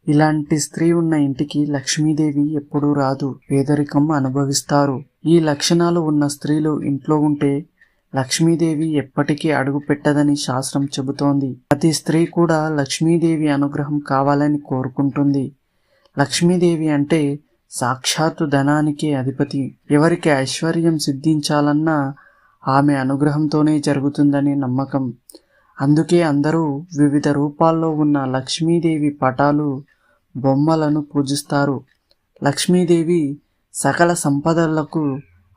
ఇలాంటి స్త్రీ ఉన్న ఇంటికి లక్ష్మీదేవి ఎప్పుడూ రాదు, పేదరికం అనుభవిస్తారు. ఈ లక్షణాలు ఉన్న స్త్రీలు ఇంట్లో ఉంటే లక్ష్మీదేవి ఎప్పటికీ అడుగు పెట్టదని శాస్త్రం చెబుతోంది. ప్రతి స్త్రీ కూడా లక్ష్మీదేవి అనుగ్రహం కావాలని కోరుకుంటుంది. లక్ష్మీదేవి అంటే సాక్షాత్తు ధనానికి అధిపతి. ఎవరికి ఐశ్వర్యం సిద్ధించాలన్నా ఆమె అనుగ్రహంతోనే జరుగుతుందని నమ్మకం. అందుకే అందరూ వివిధ రూపాల్లో ఉన్న లక్ష్మీదేవి పటాలు, బొమ్మలను పూజిస్తారు. లక్ష్మీదేవి సకల సంపదలకు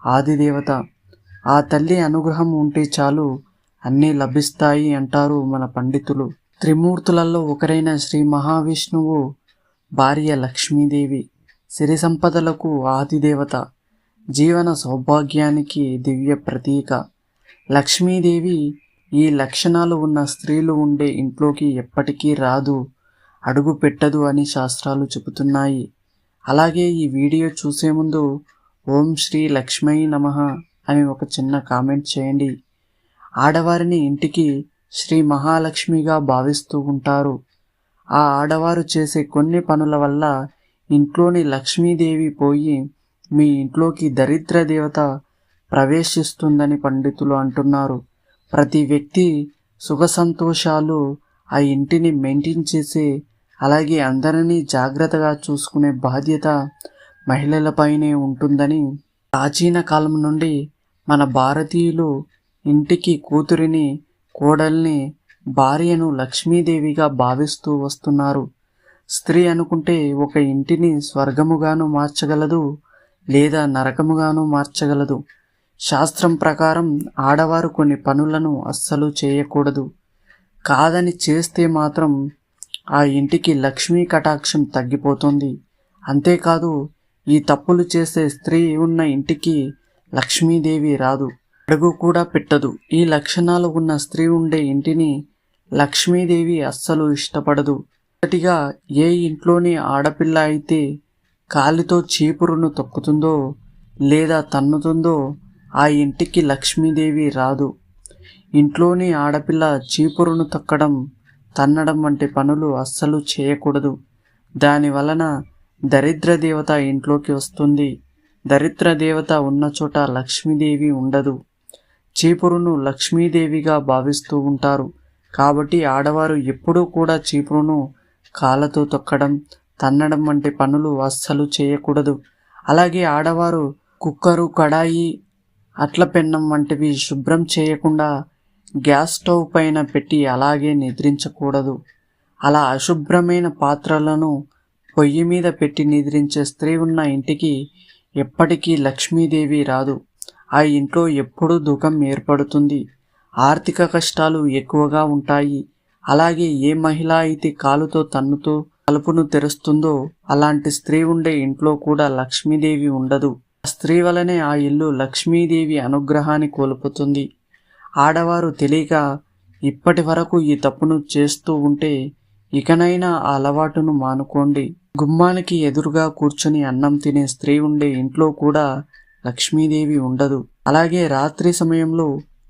ఆదిదేవత. ఆ తల్లి అనుగ్రహం ఉంటే చాలు అన్నీ లభిస్తాయి అంటారు మన పండితులు. త్రిమూర్తులలో ఒకరైన శ్రీ మహావిష్ణువు భార్య లక్ష్మీదేవి సిరి సంపదలకు ఆదిదేవత, జీవన సౌభాగ్యానికి దివ్య ప్రతీక. లక్ష్మీదేవి ఈ లక్షణాలు ఉన్న స్త్రీలు ఉండే ఇంట్లోకి ఎప్పటికీ రాదు, అడుగు పెట్టదు అని శాస్త్రాలు చెబుతున్నాయి. అలాగే ఈ వీడియో చూసే ముందు ఓం శ్రీ లక్ష్మీ నమః అని ఒక చిన్న కామెంట్ చేయండి. ఆడవారిని ఇంటికి శ్రీ మహాలక్ష్మిగా భావిస్తూ ఉంటారు. ఆ ఆడవారు చేసే కొన్ని పనుల వల్ల ఇంట్లోని లక్ష్మీదేవి పోయి మీ ఇంట్లోకి దరిద్ర దేవత ప్రవేశిస్తుందని పండితులు అంటున్నారు. ప్రతి వ్యక్తి సుఖ సంతోషాలు ఆ ఇంటిని మెయింటైన్ చేసే, అలాగే అందరినీ జాగ్రత్తగా చూసుకునే బాధ్యత మహిళలపైనే ఉంటుందని ప్రాచీన కాలం నుండి మన భారతీయులు ఇంటికి కూతురిని, కోడల్ని, భార్యను లక్ష్మీదేవిగా భావిస్తూ వస్తున్నారు. స్త్రీ అనుకుంటే ఒక ఇంటిని స్వర్గముగాను మార్చగలదు, లేదా నరకముగాను మార్చగలదు. శాస్త్రం ప్రకారం ఆడవారు కొన్ని పనులను అస్సలు చేయకూడదు. కాదని చేస్తే మాత్రం ఆ ఇంటికి లక్ష్మీ కటాక్షం తగ్గిపోతుంది. అంతేకాదు, ఈ తప్పులు చేసే స్త్రీ ఉన్న ఇంటికి లక్ష్మీదేవి రాదు, అడుగు కూడా పెట్టదు. ఈ లక్షణాలు ఉన్న స్త్రీ ఉండే ఇంటిని లక్ష్మీదేవి అస్సలు ఇష్టపడదు. మొదటిగా, ఏ ఇంట్లోని ఆడపిల్ల అయితే కాలితో చీపురును తొక్కుతుందో లేదా తన్నుతుందో ఆ ఇంటికి లక్ష్మీదేవి రాదు. ఇంట్లోని ఆడపిల్ల చీపురును తొక్కడం, తన్నడం వంటి పనులు అస్సలు చేయకూడదు. దాని వలన దరిద్ర దేవత ఇంట్లోకి వస్తుంది. దరిద్ర దేవత ఉన్న చోట లక్ష్మీదేవి ఉండదు. చీపురును లక్ష్మీదేవిగా భావిస్తూ ఉంటారు. కాబట్టి ఆడవారు ఎప్పుడూ కూడా చీపురును కాళ్ళతో తొక్కడం, తన్నడం వంటి పనులు అస్సలు చేయకూడదు. అలాగే ఆడవారు కుక్కరు, కడాయి, అట్ల పెన్నం వంటివి శుభ్రం చేయకుండా గ్యాస్ స్టవ్ పైన పెట్టి అలాగే నిద్రించకూడదు. అలా అశుభ్రమైన పాత్రలను పొయ్యి మీద పెట్టి నిద్రించే స్త్రీ ఉన్న ఇంటికి ఎప్పటికీ లక్ష్మీదేవి రాదు. ఆ ఇంట్లో ఎప్పుడూ దుఃఖం ఏర్పడుతుంది, ఆర్థిక కష్టాలు ఎక్కువగా ఉంటాయి. అలాగే ఏ మహిళ అయితే కాలుతో తన్నుతూ తలుపును తెరుస్తుందో అలాంటి స్త్రీ ఉండే ఇంట్లో కూడా లక్ష్మీదేవి ఉండదు. ఆ స్త్రీ వలనే ఆ ఇల్లు లక్ష్మీదేవి అనుగ్రహాన్ని కోల్పోతుంది. ఆడవారు తెలియక ఇప్పటి వరకు ఈ తప్పును చేస్తూ ఉంటే ఇకనైనా ఆ అలవాటును మానుకోండి. గుమ్మానికి ఎదురుగా కూర్చొని అన్నం తినే స్త్రీ ఉండే ఇంట్లో కూడా లక్ష్మీదేవి ఉండదు. అలాగే రాత్రి సమయంలో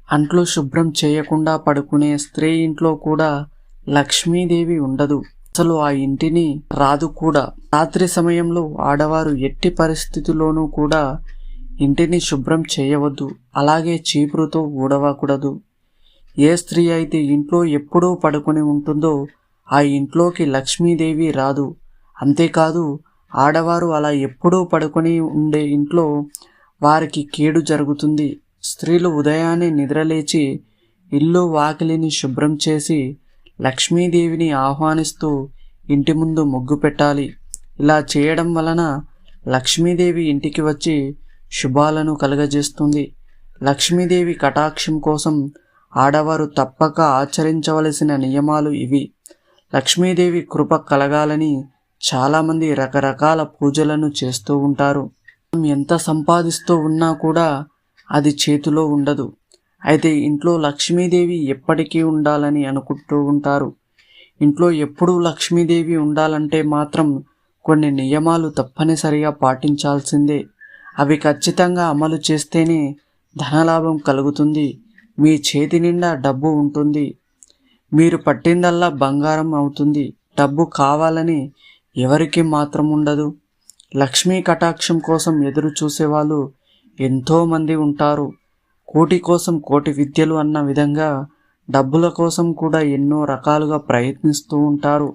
అంట్లు శుభ్రం చేయకుండా పడుకునే స్త్రీ ఇంట్లో కూడా లక్ష్మీదేవి ఉండదు, అసలు ఆ ఇంటిని రాదు కూడా. రాత్రి సమయంలో ఆడవారు ఎట్టి పరిస్థితుల్లోనూ కూడా ఇంటిని శుభ్రం చేయవద్దు, అలాగే చీపురుతో ఊడవకూడదు. ఏ స్త్రీ అయితే ఇంట్లో ఎప్పుడూ పడుకొని ఉంటుందో ఆ ఇంట్లోకి లక్ష్మీదేవి రాదు. అంతేకాదు, ఆడవారు అలా ఎప్పుడూ పడుకొని ఉండే ఇంట్లో వారికి కీడు జరుగుతుంది. స్త్రీలు ఉదయాన్నే నిద్రలేచి ఇల్లు వాకిలిని శుభ్రం చేసి లక్ష్మీదేవిని ఆహ్వానిస్తూ ఇంటి ముందు ముగ్గు పెట్టాలి. ఇలా చేయడం వలన లక్ష్మీదేవి ఇంటికి వచ్చి శుభాలను కలుగజేస్తుంది. లక్ష్మీదేవి కటాక్షం కోసం ఆడవారు తప్పక ఆచరించవలసిన నియమాలు ఇవి. లక్ష్మీదేవి కృప కలగాలని చాలామంది రకరకాల పూజలను చేస్తూ ఉంటారు. ఎంత సంపాదిస్తూ ఉన్నా కూడా అది చేతిలో ఉండదు. అయితే ఇంట్లో లక్ష్మీదేవి ఎప్పటికీ ఉండాలని అనుకుంటూ ఉంటారు. ఇంట్లో ఎప్పుడూ లక్ష్మీదేవి ఉండాలంటే మాత్రం కొన్ని నియమాలు తప్పనిసరిగా పాటించాల్సిందే. అవి ఖచ్చితంగా అమలు చేస్తేనే ధనలాభం కలుగుతుంది, మీ చేతి నిండా డబ్బు ఉంటుంది, మీరు పట్టిందల్లా బంగారం అవుతుంది. డబ్బు కావాలని ఎవరికి మాత్రం ఉండదు. లక్ష్మీ కటాక్షం కోసం ఎదురు చూసేవాళ్ళు ఎంతోమంది ఉంటారు. కోటి కోసం కోటి విద్యలు అన్న విధంగా డబ్బుల కోసం కూడా ఎన్నో రకాలుగా ప్రయత్నిస్తూ ఉంటారు.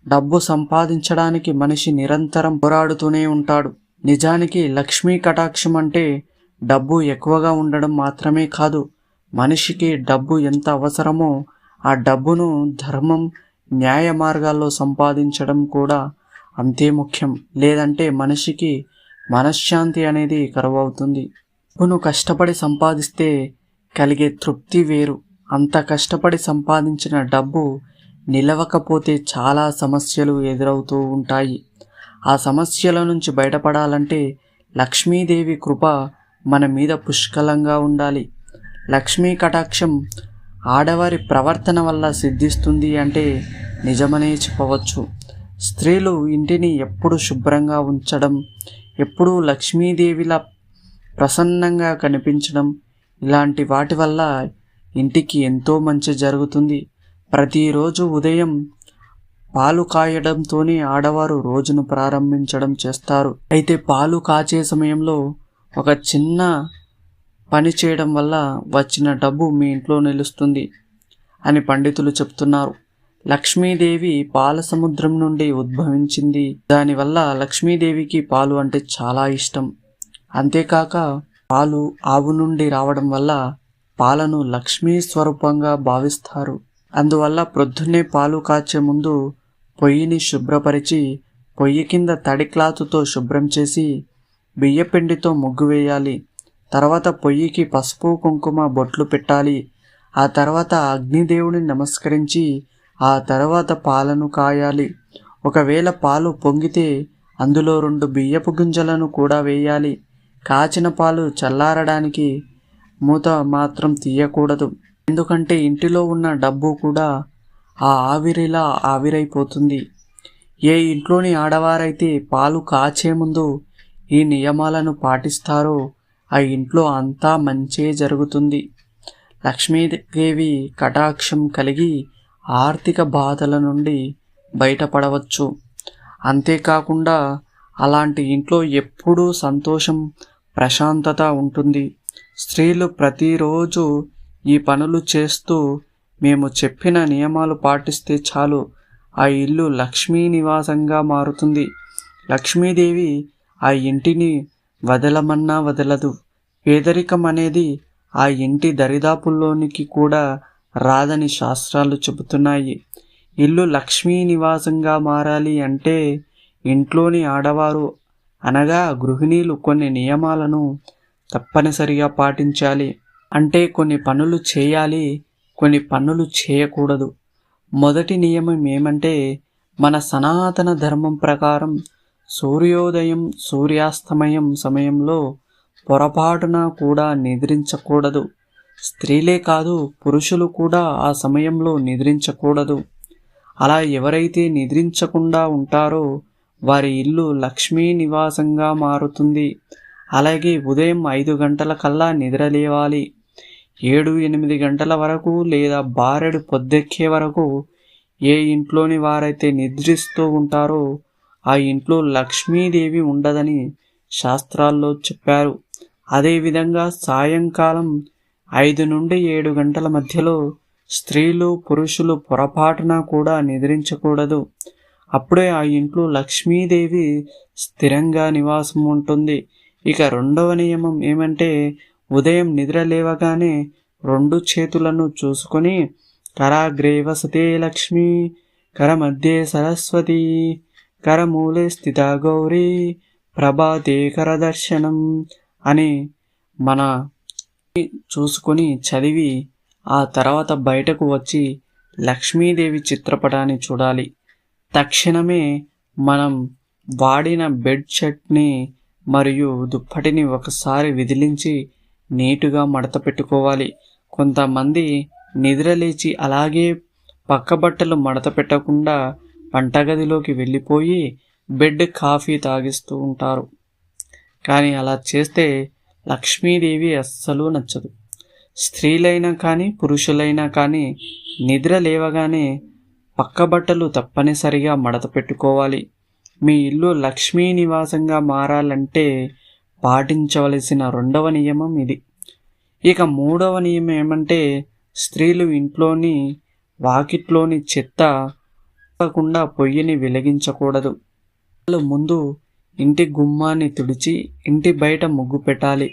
డబ్బు సంపాదించడానికి మనిషి నిరంతరం పోరాడుతూనే ఉంటాడు. నిజానికి లక్ష్మీ కటాక్షం అంటే డబ్బు ఎక్కువగా ఉండడం మాత్రమే కాదు, మనిషికి డబ్బు ఎంత అవసరమో ఆ డబ్బును ధర్మం, న్యాయ మార్గాల్లో సంపాదించడం కూడా అంతే ముఖ్యం. లేదంటే మనిషికి మనశ్శాంతి అనేది కరువవుతుంది. డబ్బును కష్టపడి సంపాదిస్తే కలిగే తృప్తి వేరు. అంత కష్టపడి సంపాదించిన డబ్బు నిలవకపోతే చాలా సమస్యలు ఎదురవుతూ ఉంటాయి. ఆ సమస్యల నుంచి బయటపడాలంటే లక్ష్మీదేవి కృప మన మీద పుష్కలంగా ఉండాలి. లక్ష్మీ కటాక్షం ఆడవారి ప్రవర్తన వల్ల సిద్ధిస్తుంది అంటే నిజమనే చెప్పవచ్చు. స్త్రీలు ఇంటిని ఎప్పుడు శుభ్రంగా ఉంచడం, ఎప్పుడూ లక్ష్మీదేవిలా ప్రసన్నంగా కనిపించడం, ఇలాంటి వాటి వల్ల ఇంటికి ఎంతో మంచి జరుగుతుంది. ప్రతిరోజు ఉదయం పాలు కాయడంతోనే ఆడవారు రోజును ప్రారంభించడం చేస్తారు. అయితే పాలు కాచే సమయంలో ఒక చిన్న పని చేయడం వల్ల వచ్చిన డబ్బు మీ ఇంట్లో నిలుస్తుంది అని పండితులు చెప్తున్నారు. లక్ష్మీదేవి పాల సముద్రం నుండి ఉద్భవించింది. దానివల్ల లక్ష్మీదేవికి పాలు అంటే చాలా ఇష్టం. అంతేకాక పాలు ఆవు నుండి రావడం వల్ల పాలను లక్ష్మీ స్వరూపంగా భావిస్తారు. అందువల్ల ప్రొద్దున్నే పాలు కాచే ముందు పొయ్యిని శుభ్రపరిచి పొయ్యి కింద తడి క్లాతుతో శుభ్రం చేసి బియ్యపిండితో ముగ్గు వేయాలి. తర్వాత పొయ్యికి పసుపు కుంకుమ బొట్లు పెట్టాలి. ఆ తర్వాత అగ్నిదేవుని నమస్కరించి ఆ తర్వాత పాలను కాయాలి. ఒకవేళ పాలు పొంగితే అందులో 2 బియ్యపు గింజలను కూడా వేయాలి. కాచిన పాలు చల్లారడానికి మూత మాత్రం తీయకూడదు. ఎందుకంటే ఇంటిలో ఉన్న డబ్బు కూడా ఆ ఆవిరిలా ఆవిరైపోతుంది. ఏ ఇంట్లోని ఆడవారైతే పాలు కాచే ముందు ఈ నియమాలను పాటిస్తారో ఆ ఇంట్లో అంతా మంచే జరుగుతుంది. లక్ష్మీదేవి కటాక్షం కలిగి ఆర్థిక బాధల నుండి బయటపడవచ్చు. అంతేకాకుండా అలాంటి ఇంట్లో ఎప్పుడూ సంతోషం, ప్రశాంతత ఉంటుంది. స్త్రీలు ప్రతిరోజు ఈ పనులు చేస్తూ మేము చెప్పిన నియమాలు పాటిస్తే చాలు ఆ ఇల్లు లక్ష్మీ నివాసంగా మారుతుంది. లక్ష్మీదేవి ఆ ఇంటిని వదలమన్నా వదలదు. పేదరికం అనేది ఆ ఇంటి దరిదాపుల్లోనికి కూడా రాదని శాస్త్రాలు చెబుతున్నాయి. ఇల్లు లక్ష్మీ నివాసంగా మారాలి అంటే ఇంట్లోని ఆడవారు అనగా గృహిణీలు కొన్ని నియమాలను తప్పనిసరిగా పాటించాలి. అంటే కొన్ని పనులు చేయాలి, కొన్ని పనులు చేయకూడదు. మొదటి నియమం ఏమంటే మన సనాతన ధర్మం ప్రకారం సూర్యోదయం సూర్యాస్తమయం సమయంలో పొరపాటున కూడా నిద్రించకూడదు. స్త్రీలే కాదు పురుషులు కూడా ఆ సమయంలో నిద్రించకూడదు. అలా ఎవరైతే నిద్రించకుండా ఉంటారో వారి ఇల్లు లక్ష్మీ నివాసంగా మారుతుంది. అలాగే ఉదయం 5 గంటల కల్లా నిద్రలేవాలి. 7-8 గంటల వరకు లేదా బారెడు పొద్దెక్కే వరకు ఏ ఇంట్లోని వారైతే నిద్రిస్తూ ఉంటారో ఆ ఇంట్లో లక్ష్మీదేవి ఉండదని శాస్త్రాల్లో చెప్పారు. అదేవిధంగా సాయంకాలం 5 నుండి 7 గంటల మధ్యలో స్త్రీలు పురుషులు పొరపాటున కూడా నిద్రించకూడదు. అప్పుడే ఆ ఇంట్లో లక్ష్మీదేవి స్థిరంగా నివాసం ఉంటుంది. ఇక రెండవ నియమం ఏమంటే ఉదయం నిద్ర లేవగానే 2 చేతులను చూసుకొని కరాగ్రే వసతే లక్ష్మి, కరమధ్యే సరస్వతి, కరమూలే స్థిత గౌరీ, ప్రభాతే కరదర్శనం అని మన చూసుకొని చదివి ఆ తర్వాత బయటకు వచ్చి లక్ష్మీదేవి చిత్రపటాన్ని చూడాలి. తక్షణమే మనం వాడిన బెడ్షీట్ని మరియు దుప్పటిని ఒకసారి విదిలించి నీటుగా మడత పెట్టుకోవాలి. కొంతమంది నిద్రలేచి అలాగే పక్క బట్టలు మడత పెట్టకుండా వంటగదిలోకి వెళ్ళిపోయి బెడ్ కాఫీ తాగిస్తూ ఉంటారు. కానీ అలా చేస్తే లక్ష్మీదేవి అస్సలు నచ్చదు. స్త్రీలైనా కానీ పురుషులైనా కానీ నిద్ర లేవగానే పక్క బట్టలు తప్పనిసరిగా మడత పెట్టుకోవాలి. మీ ఇల్లు లక్ష్మీ నివాసంగా మారాలంటే పాటించవలసిన రెండవ నియమం ఇది. ఇక మూడవ నియమం ఏమంటే, స్త్రీలు ఇంట్లోని వాకిట్లోని చెత్త కాకుండా పొయ్యిని వెలిగించకూడదు. వాళ్ళు ముందు ఇంటి గుమ్మాన్ని తుడిచి ఇంటి బయట ముగ్గు పెట్టాలి.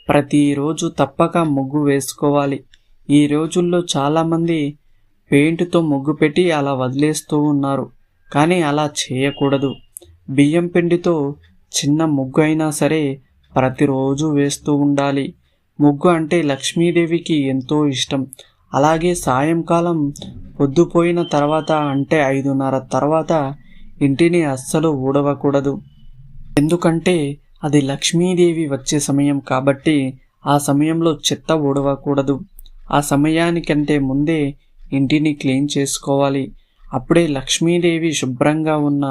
ప్రతిరోజు తప్పక ముగ్గు వేసుకోవాలి. ఈ రోజుల్లో చాలామంది పెయింట్తో ముగ్గు పెట్టి అలా వదిలేస్తూ ఉన్నారు, కానీ అలా చేయకూడదు. బియ్యం పిండితో చిన్న ముగ్గు అయినా సరే ప్రతిరోజు వేస్తూ ఉండాలి. ముగ్గు అంటే లక్ష్మీదేవికి ఎంతో ఇష్టం. అలాగే సాయంకాలం పొద్దుపోయిన తర్వాత అంటే 5:30 తర్వాత ఇంటిని అస్సలు ఊడవకూడదు. ఎందుకంటే అది లక్ష్మీదేవి వచ్చే సమయం కాబట్టి ఆ సమయంలో చెత్త ఊడవకూడదు. ఆ సమయానికంటే ముందే ఇంటిని క్లీన్ చేసుకోవాలి. అప్పుడే లక్ష్మీదేవి శుభ్రంగా ఉన్న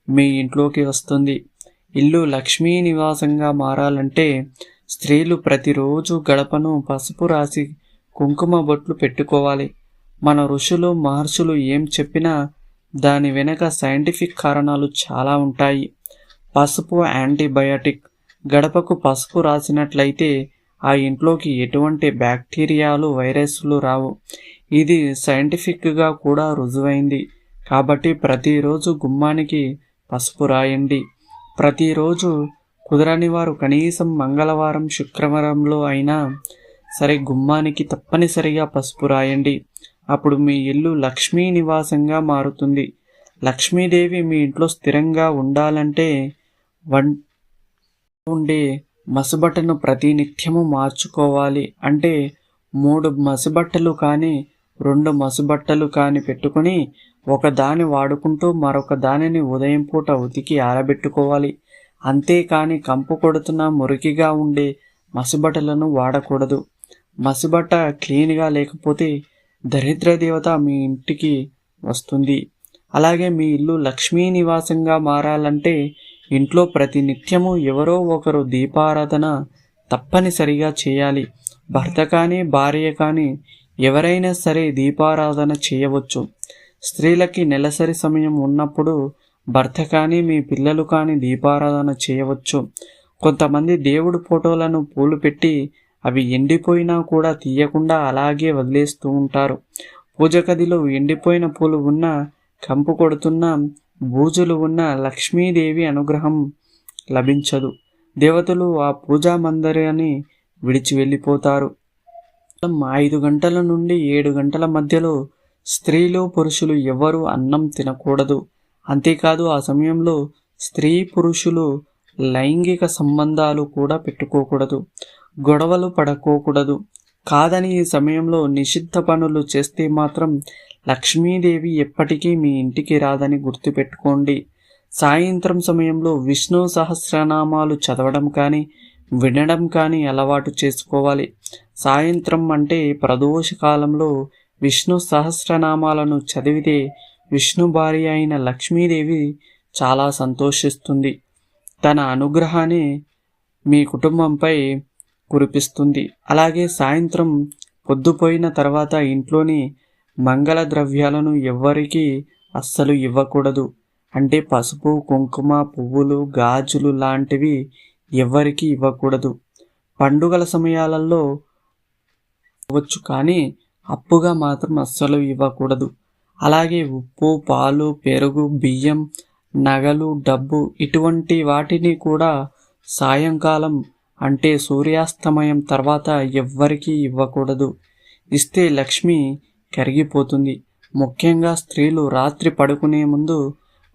మీ ఇంట్లోకి వస్తుంది. ఇల్లు లక్ష్మీ నివాసంగా మారాలంటే స్త్రీలు ప్రతిరోజు గడపను పసుపు రాసి కుంకుమ బొట్లు పెట్టుకోవాలి. మన ఋషులు మహర్షులు ఏం చెప్పినా దాని వెనక సైంటిఫిక్ కారణాలు చాలా ఉంటాయి. పసుపు యాంటీబయాటిక్. గడపకు పసుపు రాసినట్లయితే ఆ ఇంట్లోకి ఎటువంటి బ్యాక్టీరియాలు వైరస్లు రావు. ఇది సైంటిఫిక్గా కూడా రుజువైంది. కాబట్టి ప్రతిరోజు గుమ్మానికి పసుపు రాయండి. ప్రతిరోజు కుదరని వారు కనీసం మంగళవారం శుక్రవారంలో అయినా సరే గుమ్మానికి తప్పనిసరిగా పసుపు రాయండి. అప్పుడు మీ ఇల్లు లక్ష్మీ నివాసంగా మారుతుంది. లక్ష్మీదేవి మీ ఇంట్లో స్థిరంగా ఉండాలంటే ఉండే మసుబట్టను ప్రతినిత్యము మార్చుకోవాలి. అంటే 3 మసుబట్టలు కానీ 2 మసుబట్టలు కానీ పెట్టుకుని ఒకదాని వాడుకుంటూ మరొక దానిని ఉదయం పూట ఉతికి ఆరబెట్టుకోవాలి. అంతేకాని కంపు కొడుతున్న మురికిగా ఉండే మసుబట్టలను వాడకూడదు. మసుబట్ట క్లీన్గా లేకపోతే దరిద్ర దేవత మీ ఇంటికి వస్తుంది. అలాగే మీ ఇల్లు లక్ష్మీ నివాసంగా మారాలంటే ఇంట్లో ప్రతినిత్యము ఎవరో ఒకరు దీపారాధన తప్పనిసరిగా చేయాలి. భర్త కానీ భార్య కానీ ఎవరైనా సరే దీపారాధన చేయవచ్చు. స్త్రీలకి నెలసరి సమయం ఉన్నప్పుడు భర్త కానీ మీ పిల్లలు కానీ దీపారాధన చేయవచ్చు. కొంతమంది దేవుడు ఫోటోలను పూలు పెట్టి అవి ఎండిపోయినా కూడా తీయకుండా అలాగే వదిలేస్తూ ఉంటారు. పూజ గదిలో ఎండిపోయిన పూలు ఉన్న, కంపు కొడుతున్న, బూజులు ఉన్న లక్ష్మీదేవి అనుగ్రహం లభించదు. దేవతలు ఆ పూజా మందిరాన్ని విడిచి వెళ్ళిపోతారు. 5 గంటల నుండి 7 గంటల మధ్యలో స్త్రీలు పురుషులు ఎవరు అన్నం తినకూడదు. అంతేకాదు ఆ సమయంలో స్త్రీ పురుషులు లైంగిక సంబంధాలు కూడా పెట్టుకోకూడదు. గొడవలు పడుకోకూడదు. కాదని ఈ సమయంలో నిషిద్ధ పనులు చేస్తే మాత్రం లక్ష్మీదేవి ఎప్పటికీ మీ ఇంటికి రాదని గుర్తుపెట్టుకోండి. సాయంత్రం సమయంలో విష్ణు సహస్రనామాలు చదవడం కానీ వినడం కానీ అలవాటు చేసుకోవాలి. సాయంత్రం అంటే ప్రదోష కాలంలో విష్ణు సహస్రనామాలను చదివితే విష్ణు భార్య అయిన లక్ష్మీదేవి చాలా సంతోషిస్తుంది. తన అనుగ్రహాన్ని మీ కుటుంబంపై కురిపిస్తుంది. అలాగే సాయంత్రం పొద్దుపోయిన తర్వాత ఇంట్లోని మంగళ ద్రవ్యాలను ఎవ్వరికీ అస్సలు ఇవ్వకూడదు. అంటే పసుపు, కుంకుమ, పువ్వులు, గాజులు లాంటివి ఎవ్వరికీ ఇవ్వకూడదు. పండుగల సమయాలలో ఇవ్వచ్చు, కానీ అప్పుగా మాత్రం అస్సలు ఇవ్వకూడదు. అలాగే ఉప్పు, పాలు, పెరుగు, బియ్యం, నగలు, డబ్బు ఇటువంటి వాటిని కూడా సాయంకాలం అంటే సూర్యాస్తమయం తర్వాత ఎవ్వరికీ ఇవ్వకూడదు. ఇస్తే లక్ష్మి కరిగిపోతుంది. ముఖ్యంగా స్త్రీలు రాత్రి పడుకునే ముందు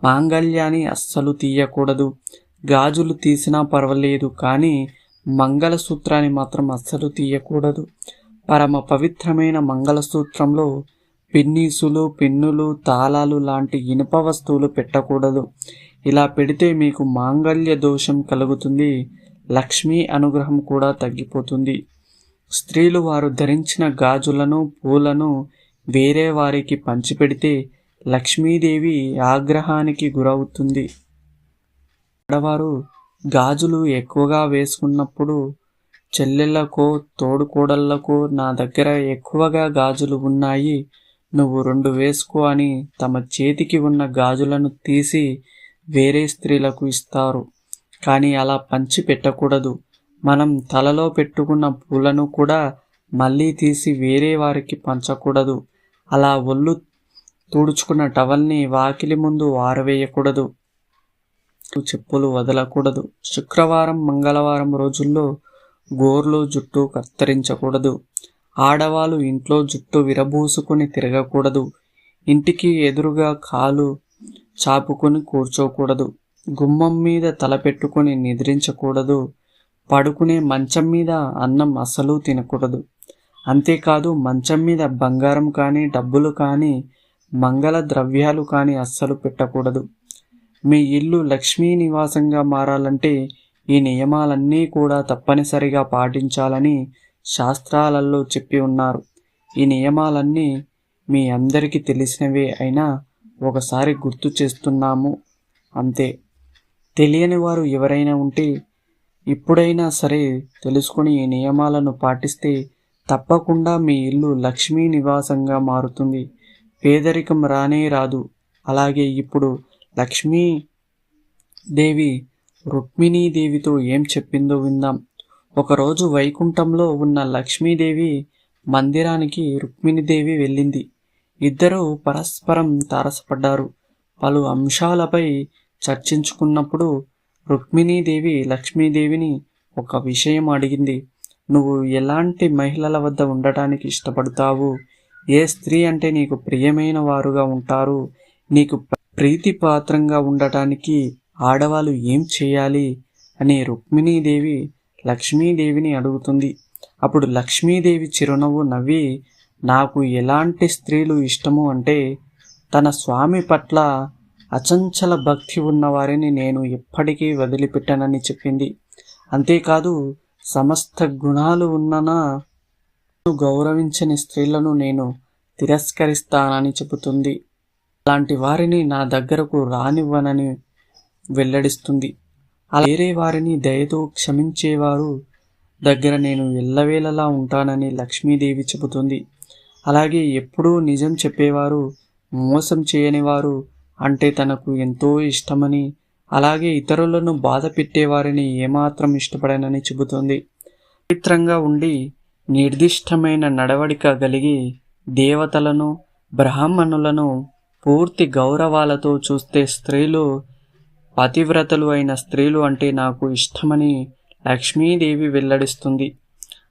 మాంగళ్యాన్ని అస్సలు తీయకూడదు. గాజులు తీసినా పర్వాలేదు, కానీ మంగళసూత్రాన్ని మాత్రం అస్సలు తీయకూడదు. పరమ పవిత్రమైన మంగళసూత్రంలో పిన్నీసులు, పిన్నులు, తాళాలు లాంటి ఇనుప వస్తువులు పెట్టకూడదు. ఇలా పెడితే మీకు మాంగళ్య దోషం కలుగుతుంది. లక్ష్మీ అనుగ్రహం కూడా తగ్గిపోతుంది. స్త్రీలు వారు ధరించిన గాజులను, పూలను వేరే వారికి పంచిపెడితే లక్ష్మీదేవి ఆగ్రహానికి గురవుతుంది. ఆడవారు గాజులు ఎక్కువగా వేసుకున్నప్పుడు చెల్లెళ్ళకో తోడుకోడళ్లకో నా దగ్గర ఎక్కువగా గాజులు ఉన్నాయి, నువ్వు 2 వేసుకో అని తమ చేతికి ఉన్న గాజులను తీసి వేరే స్త్రీలకు ఇస్తారు. కానీ అలా పంచి పెట్టకూడదు. మనం తలలో పెట్టుకున్న పూలను కూడా మళ్ళీ తీసి వేరే వారికి పంచకూడదు. అలా ఒళ్ళు తుడుచుకున్న టవల్ని వాకిలి ముందు ఆరవేయకూడదు. చెప్పులు వదలకూడదు. శుక్రవారం, మంగళవారం రోజుల్లో గోర్లు, జుట్టు కత్తిరించకూడదు. ఆడవాళ్ళు ఇంట్లో జుట్టు విరబూసుకుని తిరగకూడదు. ఇంటికి ఎదురుగా కాలు చాపుకొని కూర్చోకూడదు. గుమ్మం మీద తల పెట్టుకుని నిద్రించకూడదు. పడుకునే మంచం మీద అన్నం అస్సలు తినకూడదు. అంతేకాదు, మంచం మీద బంగారం కానీ, డబ్బులు కానీ, మంగళ ద్రవ్యాలు కానీ అస్సలు పెట్టకూడదు. మీ ఇల్లు లక్ష్మీ నివాసంగా మారాలంటే ఈ నియమాలన్నీ కూడా తప్పనిసరిగా పాటించాలని శాస్త్రాలలో చెప్పి ఉన్నారు. ఈ నియమాలన్నీ మీ అందరికీ తెలిసినవే అయినా ఒకసారి గుర్తు చేస్తున్నాము అంతే. తెలియని వారు ఎవరైనా ఉంటే ఇప్పుడైనా సరే తెలుసుకొని ఈ నియమాలను పాటిస్తే తప్పకుండా మీ ఇల్లు లక్ష్మీ నివాసంగా మారుతుంది. పేదరికం రానే రాదు. అలాగే ఇప్పుడు లక్ష్మీదేవి రుక్మిణీదేవితో ఏం చెప్పిందో విందాం. ఒకరోజు వైకుంఠంలో ఉన్న లక్ష్మీదేవి మందిరానికి రుక్మిణీదేవి వెళ్ళింది. ఇద్దరూ పరస్పరం తారసపడ్డారు. పలు అంశాలపై చర్చించుకున్నప్పుడు రుక్మిణీదేవి లక్ష్మీదేవిని ఒక విషయం అడిగింది. నువ్వు ఎలాంటి మహిళల వద్ద ఉండటానికి ఇష్టపడతావు? ఏ స్త్రీ అంటే నీకు ప్రియమైన వారుగా ఉంటారు? నీకు ప్రీతిపాత్రంగా ఉండటానికి ఆడవాళ్ళు ఏం చేయాలి అని రుక్మిణీదేవి లక్ష్మీదేవిని అడుగుతుంది. అప్పుడు లక్ష్మీదేవి చిరునవ్వు నవ్వి, నాకు ఎలాంటి స్త్రీలు ఇష్టము అంటే తన స్వామి పట్ల అచంచల భక్తి ఉన్నవారిని నేను ఎప్పటికీ వదిలిపెట్టనని చెప్పింది. అంతేకాదు, సమస్త గుణాలు ఉన్ననా గౌరవించని స్త్రీలను నేను తిరస్కరిస్తానని చెబుతుంది. అలాంటి వారిని నా దగ్గరకు రానివ్వనని వెల్లడిస్తుంది. అలా వేరే వారిని దయతో క్షమించేవారు దగ్గర నేను ఎల్లవేళలా ఉంటానని లక్ష్మీదేవి చెబుతుంది. అలాగే ఎప్పుడూ నిజం చెప్పేవారు, మోసం చేయని వారు అంటే తనకు ఎంతో ఇష్టమని, అలాగే ఇతరులను బాధ పెట్టేవారిని ఏమాత్రం ఇష్టపడనని చెబుతుంది. పవిత్రంగా ఉండి నిర్దిష్టమైన నడవడిక కలిగి దేవతలను, బ్రాహ్మణులను పూర్తి గౌరవాలతో చూస్తే స్త్రీలు, పతివ్రతలు అయిన స్త్రీలు అంటే నాకు ఇష్టమని లక్ష్మీదేవి వెల్లడిస్తుంది.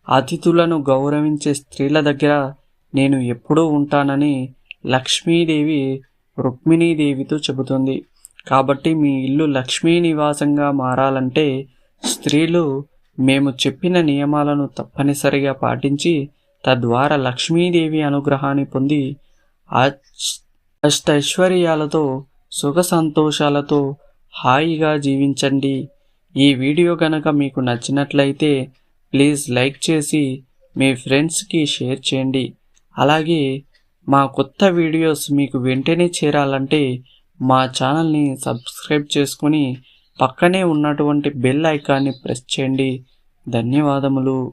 అతిథులను గౌరవించే స్త్రీల దగ్గర నేను ఎప్పుడూ ఉంటానని లక్ష్మీదేవి రుక్మిణీదేవితో చెబుతుంది. కాబట్టి మీ ఇల్లు లక్ష్మీ నివాసంగా మారాలంటే స్త్రీలు మేము చెప్పిన నియమాలను తప్పనిసరిగా పాటించి తద్వారా లక్ష్మీదేవి అనుగ్రహాన్ని పొంది అష్టైశ్వర్యాలతో సుఖ సంతోషాలతో హాయిగా జీవించండి. ఈ వీడియో కనుక మీకు నచ్చినట్లయితే ప్లీజ్ లైక్ చేసి మీ ఫ్రెండ్స్కి షేర్ చేయండి. అలాగే మా కొత్త వీడియోస్ మీకు వెంటనే చేరాలంటే మా ఛానల్ని సబ్స్క్రైబ్ చేసుకుని పక్కనే ఉన్నటువంటి బెల్ ఐకాన్ని ప్రెస్ చేయండి. ధన్యవాదములు.